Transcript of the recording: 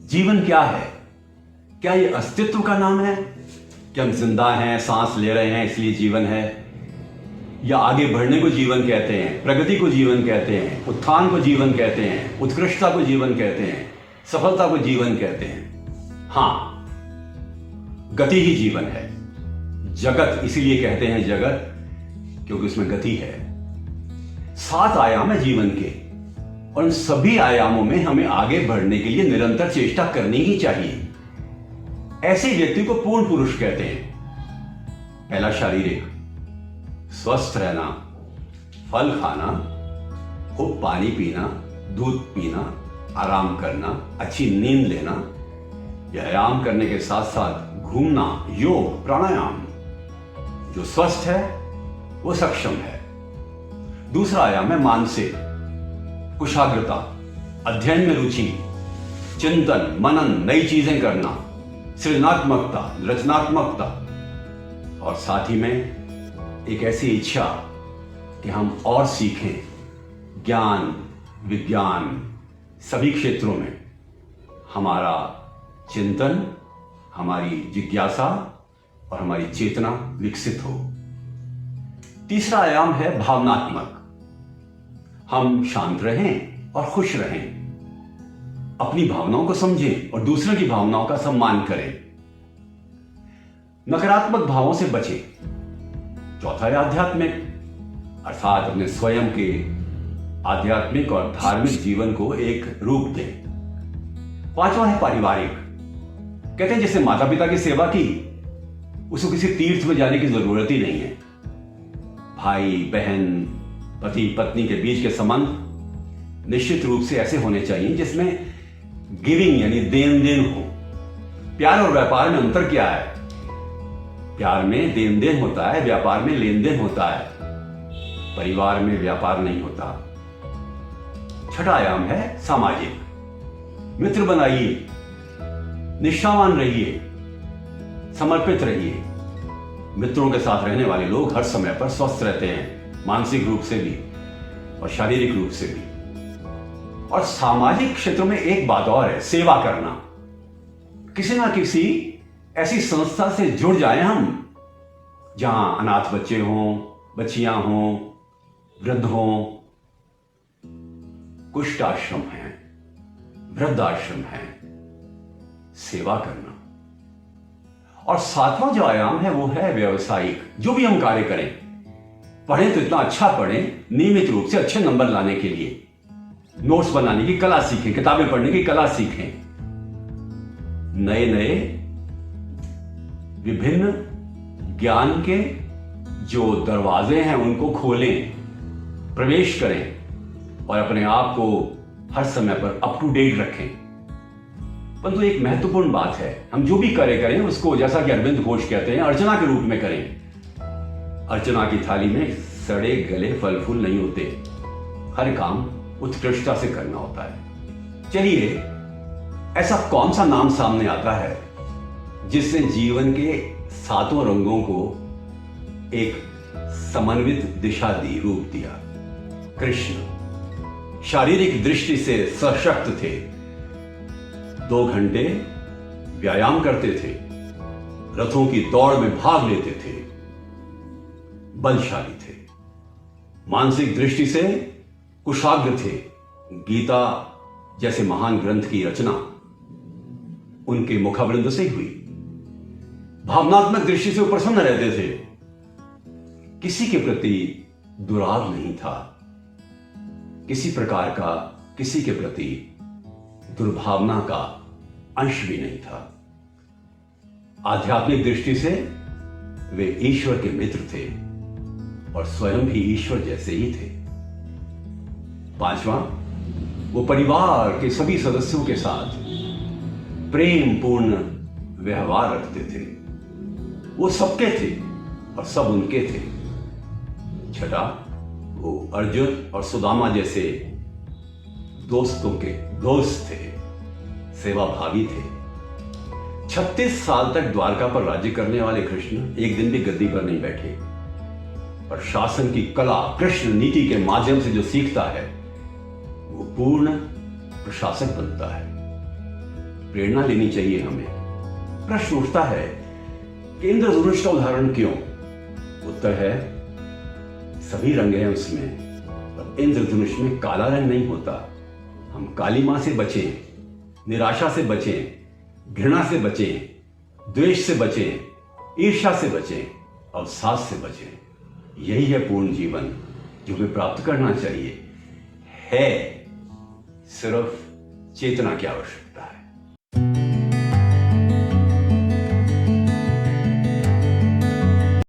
जीवन क्या है? क्या ये अस्तित्व का नाम है कि हम जिंदा हैं, सांस ले रहे हैं इसलिए जीवन है? या आगे बढ़ने को जीवन कहते हैं, प्रगति को जीवन कहते हैं, उत्थान को जीवन कहते हैं, उत्कृष्टता को जीवन कहते हैं, सफलता को जीवन कहते हैं? हाँ, गति ही जीवन है। जगत इसीलिए कहते हैं जगत क्योंकि उसमें गति है। 7 आयाम है जीवन के और उन सभी आयामों में हमें आगे बढ़ने के लिए निरंतर चेष्टा करनी ही चाहिए। ऐसे व्यक्ति को पूर्ण पुरुष कहते हैं। पहला शारीरिक, स्वस्थ रहना, फल खाना, खूब पानी पीना, दूध पीना, आराम करना, अच्छी नींद लेना, व्यायाम करने के साथ साथ घूमना, योग, प्राणायाम। जो स्वस्थ है वो सक्षम है। दूसरा आयाम है मानसिक, कुशाग्रता, अध्ययन में रुचि, चिंतन, मनन, नई चीजें करना, सृजनात्मकता, रचनात्मकता और साथ ही में एक ऐसी इच्छा कि हम और सीखें। ज्ञान, विज्ञान, सभी क्षेत्रों में हमारा चिंतन, हमारी जिज्ञासा और हमारी चेतना विकसित हो। तीसरा आयाम है भावनात्मक। हम शांत रहें और खुश रहें, अपनी भावनाओं को समझें और दूसरों की भावनाओं का सम्मान करें, नकारात्मक भावों से बचें। चौथा है आध्यात्मिक, अर्थात अपने स्वयं के आध्यात्मिक और धार्मिक जीवन को एक रूप दें। पांचवा है पारिवारिक। कहते हैं जैसे माता पिता की सेवा की, उसको किसी तीर्थ में जाने की जरूरत ही नहीं है। भाई बहन, पति पत्नी के बीच के संबंध निश्चित रूप से ऐसे होने चाहिए जिसमें गिविंग यानी देन देन हो। प्यार और व्यापार में अंतर क्या है? प्यार में देन देन होता है, व्यापार में लेन देन होता है, परिवार में व्यापार नहीं होता। छठा आयाम है सामाजिक। मित्र बनाइए, निष्ठावान रहिए, समर्पित रहिए। मित्रों के साथ रहने वाले लोग हर समय पर स्वस्थ रहते हैं, मानसिक रूप से भी और शारीरिक रूप से भी। और सामाजिक क्षेत्र में एक बात और है, सेवा करना। किसी ना किसी ऐसी संस्था से जुड़ जाएं हम, जहां अनाथ बच्चे हों, बच्चियां हों, वृद्ध हों, कुष्ठ आश्रम है, वृद्ध आश्रम है। सेवा करना। और सातवां जो आयाम है वो है व्यवसायिक। जो भी हम कार्य करें, पढ़ें तो इतना अच्छा पढ़ें नियमित रूप से अच्छे नंबर लाने के लिए, नोट्स बनाने की कला सीखें, किताबें पढ़ने की कला सीखें, नए नए विभिन्न ज्ञान के जो दरवाजे हैं उनको खोलें, प्रवेश करें और अपने आप को हर समय पर अप टू डेट रखें। परंतु एक महत्वपूर्ण बात है, हम जो भी कार्य करें उसको, जैसा कि अरविंद घोष कहते हैं, अर्चना के रूप में करें। अर्चना की थाली में सड़े गले फल फूल नहीं होते। हर काम उत्कृष्टता से करना होता है। चलिए, ऐसा कौन सा नाम सामने आता है जिसने जीवन के 7 रंगों को एक समन्वित दिशा दी, रूप दिया? कृष्ण शारीरिक दृष्टि से सशक्त थे, 2 घंटे व्यायाम करते थे, रथों की दौड़ में भाग लेते थे, बलशाली थे। मानसिक दृष्टि से कुशाग्र थे, गीता जैसे महान ग्रंथ की रचना उनके मुखावृंद से हुई। भावनात्मक दृष्टि से वो प्रसन्न रहते थे, किसी के प्रति दुराव नहीं था, किसी प्रकार का किसी के प्रति दुर्भावना का अंश भी नहीं था। आध्यात्मिक दृष्टि से वे ईश्वर के मित्र थे और स्वयं भी ईश्वर जैसे ही थे। 5वां, वो परिवार के सभी सदस्यों के साथ प्रेम पूर्ण व्यवहार रखते थे। वो सबके थे और सब उनके थे। 6, वो अर्जुन और सुदामा जैसे दोस्तों के दोस्त थे, सेवाभावी थे। 36 साल तक द्वारका पर राज्य करने वाले कृष्ण एक दिन भी गद्दी पर नहीं बैठे, और शासन की कला कृष्ण नीति के माध्यम से जो सीखता है वो पूर्ण प्रशासक बनता है। प्रेरणा लेनी चाहिए हमें। प्रश्न उठता है कि इंद्रधनुष का उदाहरण क्यों? उत्तर है सभी रंग हैं उसमें, पर इंद्रधनुष में काला रंग नहीं होता। हम कालिमा से बचें, निराशा से बचें, घृणा से बचें, द्वेष से बचें, ईर्ष्या से बचें, अवसाद से बचें। यही है पूर्ण जीवन जो हमें प्राप्त करना चाहिए। है सिर्फ चेतना की आवश्यकता है।